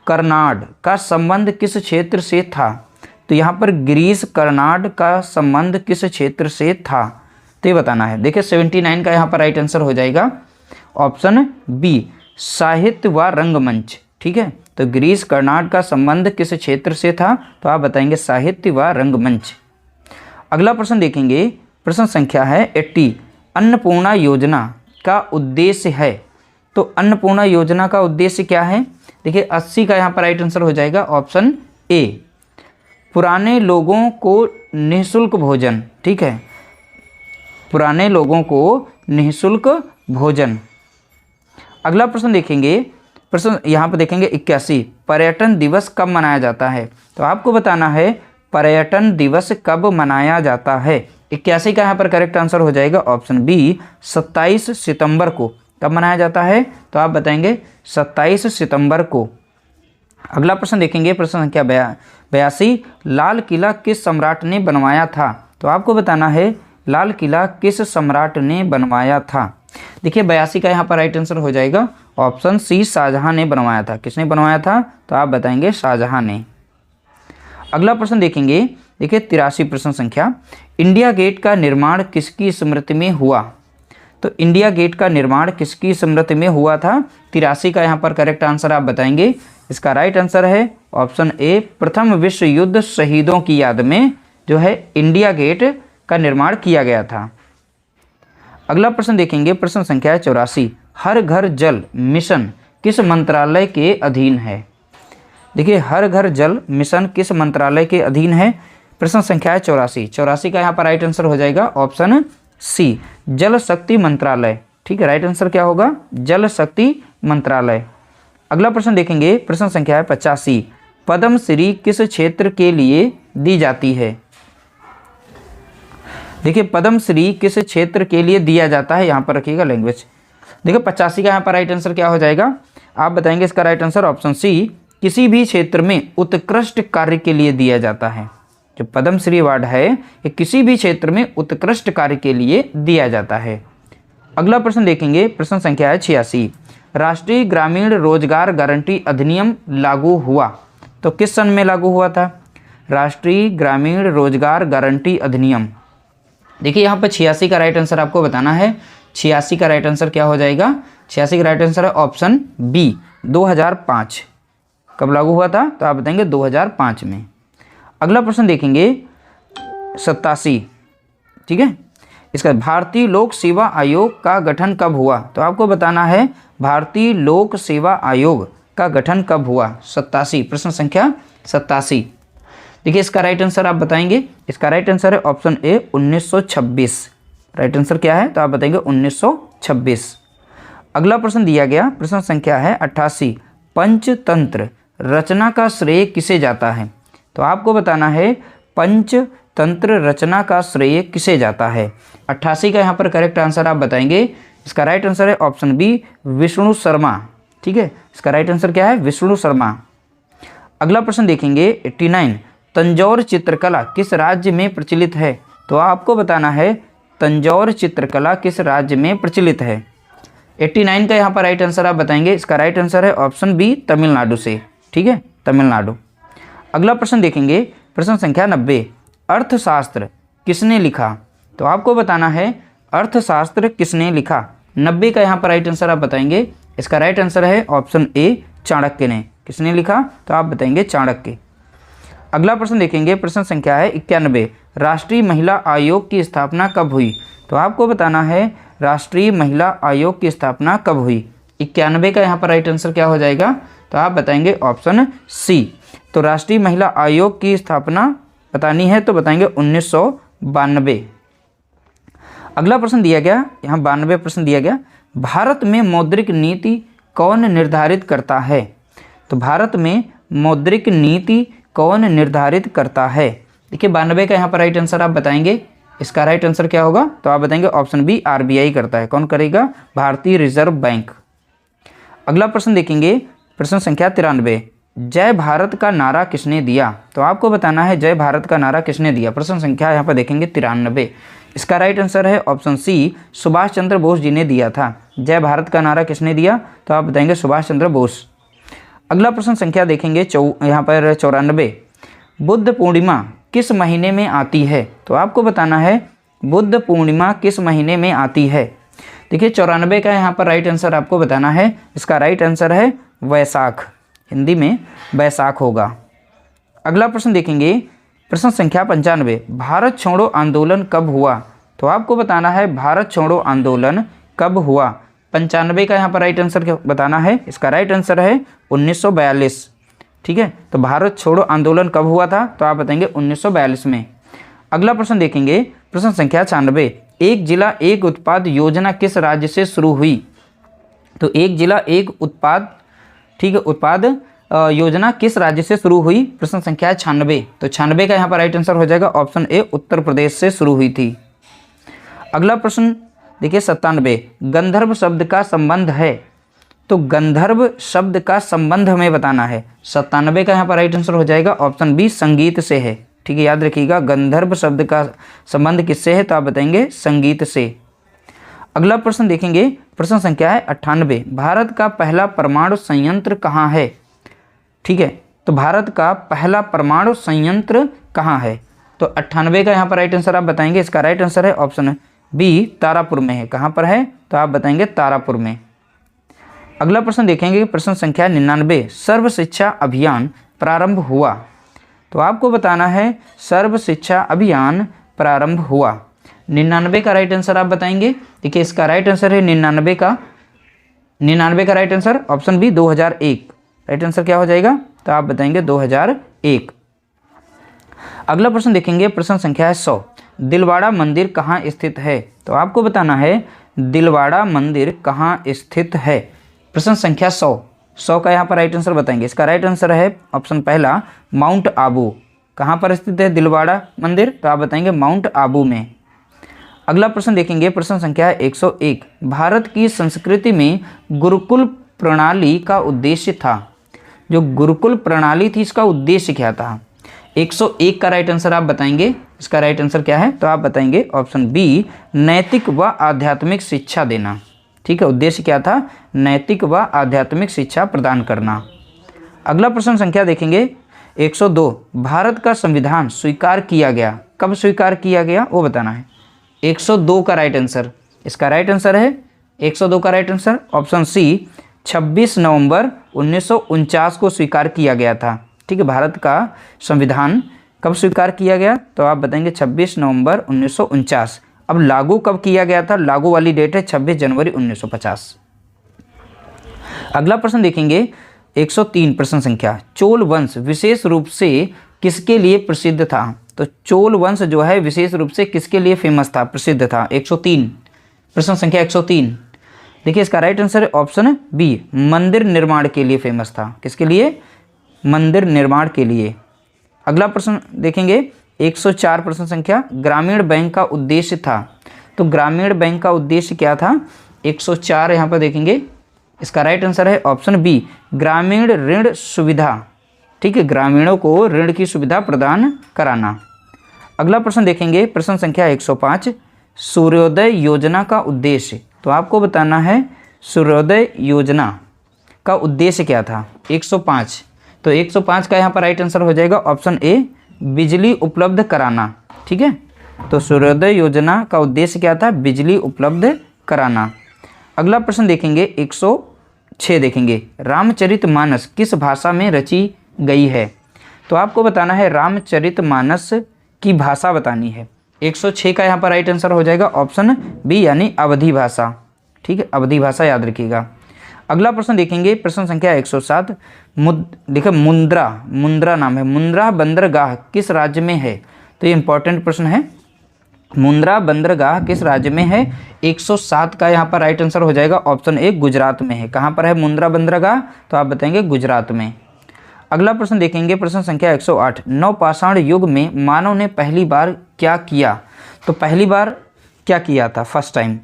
कर्नाड का संबंध किस क्षेत्र से था। तो यहाँ पर ग्रीस कर्नाड का संबंध किस क्षेत्र से था तो ये बताना है। देखिए 79 का यहाँ पर राइट आंसर हो जाएगा ऑप्शन बी साहित्य व रंगमंच। ठीक है, तो ग्रीस कर्नाड का संबंध किस क्षेत्र से था तो आप बताएंगे साहित्य व रंगमंच। अगला प्रश्न देखेंगे प्रश्न संख्या है 80 अन्नपूर्णा योजना का उद्देश्य है। तो अन्नपूर्णा योजना का उद्देश्य क्या है। देखिए 80 का यहाँ पर राइट आंसर हो जाएगा ऑप्शन ए पुराने लोगों को निःशुल्क भोजन। ठीक है, पुराने लोगों को निःशुल्क भोजन। अगला प्रश्न देखेंगे प्रश्न यहाँ पर देखेंगे 81 पर्यटन दिवस कब मनाया जाता है। तो आपको बताना है पर्यटन दिवस कब मनाया जाता है। 81 का यहाँ पर करेक्ट आंसर हो जाएगा ऑप्शन बी 27 सितंबर को। कब मनाया जाता है? तो आप बताएंगे 27 सितंबर को। अगला प्रश्न देखेंगे, प्रश्न संख्या 82, लाल किला किस सम्राट ने बनवाया था? तो आपको बताना है लाल किला किस सम्राट ने बनवाया था। देखिए 82 का यहाँ पर राइट आंसर हो जाएगा ऑप्शन सी, शाहजहां ने बनवाया था। किसने बनवाया था? तो आप बताएंगे शाहजहां ने। अगला प्रश्न देखेंगे, देखिए 83 प्रश्न संख्या, इंडिया गेट का निर्माण किसकी स्मृति में हुआ? तो इंडिया गेट का निर्माण किसकी स्मृति में हुआ था? 83 का यहाँ पर करेक्ट आंसर आप बताएंगे। इसका राइट आंसर है ऑप्शन ए, प्रथम विश्व युद्ध शहीदों की याद में जो है इंडिया गेट का निर्माण किया गया था। अगला प्रश्न देखेंगे, प्रश्न संख्या 84, हर घर जल मिशन किस मंत्रालय के अधीन है? देखिए हर घर जल मिशन किस मंत्रालय के अधीन है? प्रश्न संख्या 84 का यहाँ पर राइट आंसर हो जाएगा ऑप्शन सी, जल शक्ति मंत्रालय। ठीक है, राइट आंसर क्या होगा? जल शक्ति मंत्रालय। अगला प्रश्न देखेंगे, प्रश्न संख्या 85, पद्म श्री किस क्षेत्र के लिए दी जाती है? देखिए पद्म श्री किस क्षेत्र के लिए दिया जाता है, यहाँ पर रखिएगा लैंग्वेज। देखिए 85 का यहाँ पर राइट आंसर क्या हो जाएगा? आप बताएंगे इसका राइट आंसर ऑप्शन सी, किसी भी क्षेत्र में उत्कृष्ट कार्य के लिए दिया जाता है। जो पद्म श्री अवार्ड है ये किसी भी क्षेत्र में उत्कृष्ट कार्य के लिए दिया जाता है। अगला प्रश्न देखेंगे, प्रश्न संख्या है 86, राष्ट्रीय ग्रामीण रोजगार गारंटी अधिनियम लागू हुआ तो किस सन में लागू हुआ था? राष्ट्रीय ग्रामीण रोजगार गारंटी अधिनियम। देखिए यहाँ पर 86 का राइट आंसर आपको बताना है। 86 का राइट आंसर क्या हो जाएगा? 86 का राइट आंसर है ऑप्शन बी, 2005। कब लागू हुआ था? तो आप बताएंगे 2005 में। अगला प्रश्न देखेंगे 87, ठीक है, इसका भारतीय लोक सेवा आयोग का गठन कब हुआ? तो आपको बताना है भारतीय लोक सेवा आयोग का गठन कब हुआ? 87, प्रश्न संख्या 87। देखिए इसका राइट आंसर आप बताएंगे। इसका राइट आंसर है ऑप्शन ए, 1926। राइट आंसर क्या है? तो आप बताएंगे 1926। अगला प्रश्न दिया गया, प्रश्न संख्या है 88, पंचतंत्र रचना का श्रेय किसे जाता है? तो आपको बताना है पंचतंत्र रचना का श्रेय किसे जाता है। 88 का यहाँ पर करेक्ट आंसर आप बताएंगे। इसका राइट आंसर है ऑप्शन बी, विष्णु शर्मा। ठीक है, इसका राइट आंसर क्या है? विष्णु शर्मा। अगला प्रश्न देखेंगे 89, तंजौर चित्रकला किस राज्य में प्रचलित है? तो आपको बताना है तंजौर चित्रकला किस राज्य में प्रचलित है। 89 का यहाँ पर राइट आंसर आप बताएंगे। इसका राइट आंसर है ऑप्शन बी, तमिलनाडु से। ठीक है, तमिलनाडु। अगला प्रश्न देखेंगे, प्रश्न संख्या 90, अर्थशास्त्र किसने लिखा? तो आपको बताना है अर्थशास्त्र किसने लिखा। 90 का यहाँ पर राइट आंसर आप बताएंगे। इसका राइट आंसर है ऑप्शन ए, चाणक्य ने। किसने लिखा? तो आप बताएंगे चाणक्य। अगला प्रश्न देखेंगे, प्रश्न संख्या है 91, राष्ट्रीय महिला आयोग की स्थापना कब हुई? तो आपको बताना है राष्ट्रीय महिला आयोग की स्थापना कब हुई। 91 का यहाँ पर राइट आंसर क्या हो जाएगा? तो आप बताएंगे ऑप्शन सी। तो राष्ट्रीय महिला आयोग की स्थापना बतानी है तो बताएंगे 1992। अगला प्रश्न दिया गया, यहाँ 92 प्रश्न दिया गया, भारत में मौद्रिक नीति कौन निर्धारित करता है? तो भारत में मौद्रिक नीति कौन निर्धारित करता है? देखिए 92 का यहाँ पर राइट आंसर आप बताएंगे। इसका राइट आंसर क्या होगा? तो आप बताएंगे ऑप्शन बी, आरबीआई करता है। कौन करेगा? भारतीय रिजर्व बैंक। अगला प्रश्न देखेंगे, प्रश्न संख्या 93, जय भारत का नारा किसने दिया? तो आपको बताना है जय भारत का नारा किसने दिया। प्रश्न संख्या यहाँ पर देखेंगे 93। इसका राइट आंसर है ऑप्शन सी, सुभाष चंद्र बोस जी ने दिया था। जय भारत का नारा किसने दिया? तो आप बताएंगे सुभाष चंद्र बोस। अगला प्रश्न संख्या देखेंगे यहाँ पर 94, बुद्ध पूर्णिमा किस महीने में आती है? तो आपको बताना है बुद्ध पूर्णिमा किस महीने में आती है। देखिए 94 का यहाँ पर राइट आंसर आपको बताना है। इसका राइट आंसर है वैसाख, हिंदी में बैसाख होगा। अगला प्रश्न देखेंगे, प्रश्न संख्या 95, भारत छोड़ो आंदोलन कब हुआ? तो आपको बताना है भारत छोड़ो आंदोलन कब हुआ। 95 का यहाँ पर राइट आंसर बताना है। इसका राइट आंसर है 1942। ठीक है, तो भारत छोड़ो आंदोलन कब हुआ था? तो आप बताएंगे 1942 में। अगला प्रश्न देखेंगे, प्रश्न संख्या 96, एक जिला एक उत्पाद योजना किस राज्य से शुरू हुई? तो एक जिला एक उत्पाद, ठीक है, उत्पाद योजना किस राज्य से शुरू हुई? प्रश्न संख्या 96। तो 96 का यहाँ पर राइट आंसर हो जाएगा ऑप्शन ए, उत्तर प्रदेश से शुरू हुई थी। अगला प्रश्न देखिए 97 गंधर्व शब्द का संबंध है, तो गंधर्व शब्द का संबंध हमें बताना है। 97 का यहाँ पर राइट आंसर हो जाएगा ऑप्शन बी संगीत से है। ठीक है, याद रखिएगा गंधर्व शब्द का संबंध किससे है, तो आप बताएंगे संगीत से। अगला प्रश्न देखेंगे, प्रश्न संख्या है 98 भारत का पहला परमाणु संयंत्र कहाँ है। ठीक है, तो भारत का पहला परमाणु संयंत्र कहाँ है, तो 98 का यहाँ पर राइट आंसर आप बताएंगे। इसका राइट आंसर है ऑप्शन बी तारापुर में है। कहाँ पर है, तो आप बताएंगे तारापुर में। अगला प्रश्न देखेंगे, प्रश्न संख्या 99 सर्व शिक्षा अभियान प्रारंभ हुआ, तो आपको बताना है सर्व शिक्षा अभियान प्रारंभ हुआ। 99 का राइट आंसर आप बताएंगे। देखिए इसका राइट आंसर है 99 का right answer option B 2001। Right answer क्या हो जाएगा, तो आप बताएंगे 2001। अगला प्रश्न देखेंगे, प्रश्न संख्या है 100 दिलवाड़ा मंदिर कहाँ स्थित है, तो आपको बताना है दिलवाड़ा मंदिर कहाँ स्थित है। प्रश्न संख्या 100 का यहाँ पर राइट आंसर बताएंगे। इसका राइट आंसर है ऑप्शन पहला माउंट आबू। कहाँ पर स्थित है दिलवाड़ा मंदिर, तो आप बताएंगे माउंट आबू में। अगला प्रश्न देखेंगे, प्रश्न संख्या है 101 भारत की संस्कृति में गुरुकुल प्रणाली का उद्देश्य था। जो गुरुकुल प्रणाली थी इसका उद्देश्य क्या था। 101 का राइट आंसर आप बताएंगे। इसका राइट आंसर क्या है, तो आप बताएंगे ऑप्शन बी नैतिक व आध्यात्मिक शिक्षा देना। ठीक है, उद्देश्य क्या था, नैतिक व आध्यात्मिक शिक्षा प्रदान करना। अगला प्रश्न संख्या देखेंगे 102 भारत का संविधान स्वीकार किया गया, कब स्वीकार किया गया वो बताना है। 102 का राइट आंसर, इसका राइट आंसर है 102 का राइट आंसर ऑप्शन सी 26 नवंबर 1949 को स्वीकार किया गया था। ठीक है, भारत का संविधान कब स्वीकार किया गया, तो आप बताएंगे 26 नवंबर 1949। अब लागू कब किया गया था, लागू वाली डेट है 26 जनवरी 1950। अगला प्रश्न देखेंगे 103 प्रश्न संख्या चोल वंश विशेष रूप से किसके लिए प्रसिद्ध था, तो चोल वंश जो है विशेष रूप से किसके लिए फेमस था, प्रसिद्ध था। 103 प्रश्न संख्या 103 देखिए इसका राइट आंसर है ऑप्शन बी मंदिर निर्माण के लिए फेमस था। किसके लिए, मंदिर निर्माण के लिए। अगला प्रश्न देखेंगे 104 प्रश्न संख्या ग्रामीण बैंक का उद्देश्य था, तो ग्रामीण बैंक का उद्देश्य क्या था। 104 यहाँ पर देखेंगे, इसका राइट आंसर है ऑप्शन बी ग्रामीण ऋण सुविधा। ठीक है, ग्रामीणों को ऋण की सुविधा प्रदान कराना। अगला प्रश्न देखेंगे, प्रश्न संख्या 105 सूर्योदय योजना का उद्देश्य, तो आपको बताना है सूर्योदय योजना का उद्देश्य क्या था। 105 तो 105 का यहाँ पर राइट आंसर हो जाएगा ऑप्शन ए बिजली उपलब्ध कराना। ठीक है, तो सूर्योदय योजना का उद्देश्य क्या था, बिजली उपलब्ध कराना। अगला प्रश्न देखेंगे 106 देखेंगे रामचरितमानस किस भाषा में रची गई है, तो आपको बताना है रामचरितमानस की भाषा बतानी है। 106 का यहाँ पर राइट आंसर हो जाएगा ऑप्शन बी यानी अवधी भाषा। ठीक है, अवधी भाषा याद रखिएगा। अगला प्रश्न देखेंगे, प्रश्न संख्या 107 देखिए मुंद्रा नाम है, मुंद्रा बंदरगाह किस राज्य में है, तो ये इंपॉर्टेंट प्रश्न है। मुंद्रा बंदरगाह किस राज्य में है। 107 का यहाँ पर राइट आंसर हो जाएगा ऑप्शन ए गुजरात में है। कहाँ पर है मुंद्रा बंदरगाह, तो आप बताएंगे गुजरात में। अगला प्रश्न देखेंगे, प्रश्न संख्या 108 नवपाषाण युग में मानव ने पहली बार क्या किया, तो पहली बार क्या किया था, फर्स्ट टाइम।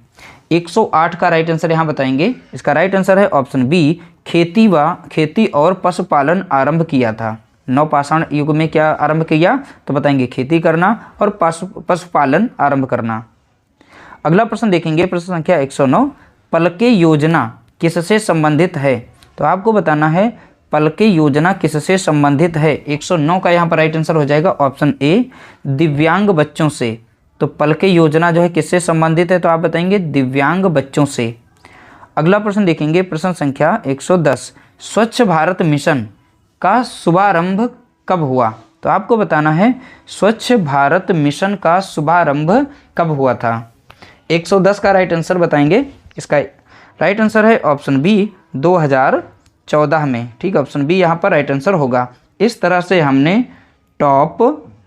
108 का राइट आंसर यहाँ बताएंगे। इसका राइट आंसर है ऑप्शन बी खेती और पशुपालन आरंभ किया था। नवपाषाण युग में क्या आरंभ किया, तो बताएंगे खेती करना और पशुपालन आरंभ करना। अगला प्रश्न देखेंगे, प्रश्न संख्या 109 पलके योजना किससे संबंधित है, तो आपको बताना है पलके योजना किससे संबंधित है। 109 का यहाँ पर राइट आंसर हो जाएगा ऑप्शन ए दिव्यांग बच्चों से। तो पलके योजना जो है किससे संबंधित है, तो आप बताएंगे दिव्यांग बच्चों से। अगला प्रश्न देखेंगे, प्रश्न संख्या 110 स्वच्छ भारत मिशन का शुभारंभ कब हुआ, तो आपको बताना है स्वच्छ भारत मिशन का शुभारंभ कब हुआ था। 110 का राइट आंसर बताएंगे। इसका राइट आंसर है ऑप्शन बी 2014 में। ठीक, ऑप्शन बी यहाँ पर राइट आंसर होगा। इस तरह से हमने टॉप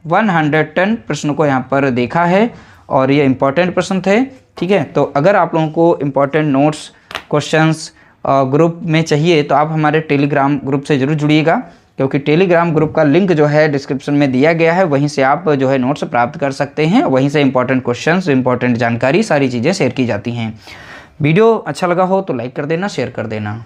110 प्रश्नों को यहाँ पर देखा है और ये इम्पॉर्टेंट प्रश्न थे। ठीक है, तो अगर आप लोगों को इम्पॉर्टेंट नोट्स क्वेश्चंस ग्रुप में चाहिए तो आप हमारे टेलीग्राम ग्रुप से ज़रूर जुड़िएगा। क्योंकि टेलीग्राम ग्रुप का लिंक जो है डिस्क्रिप्शन में दिया गया है, वहीं से आप जो है नोट्स प्राप्त कर सकते हैं। वहीं से इंपॉर्टेंट क्वेश्चंस, इंपॉर्टेंट जानकारी, सारी चीज़ें शेयर की जाती हैं। वीडियो अच्छा लगा हो तो लाइक कर देना, शेयर कर देना।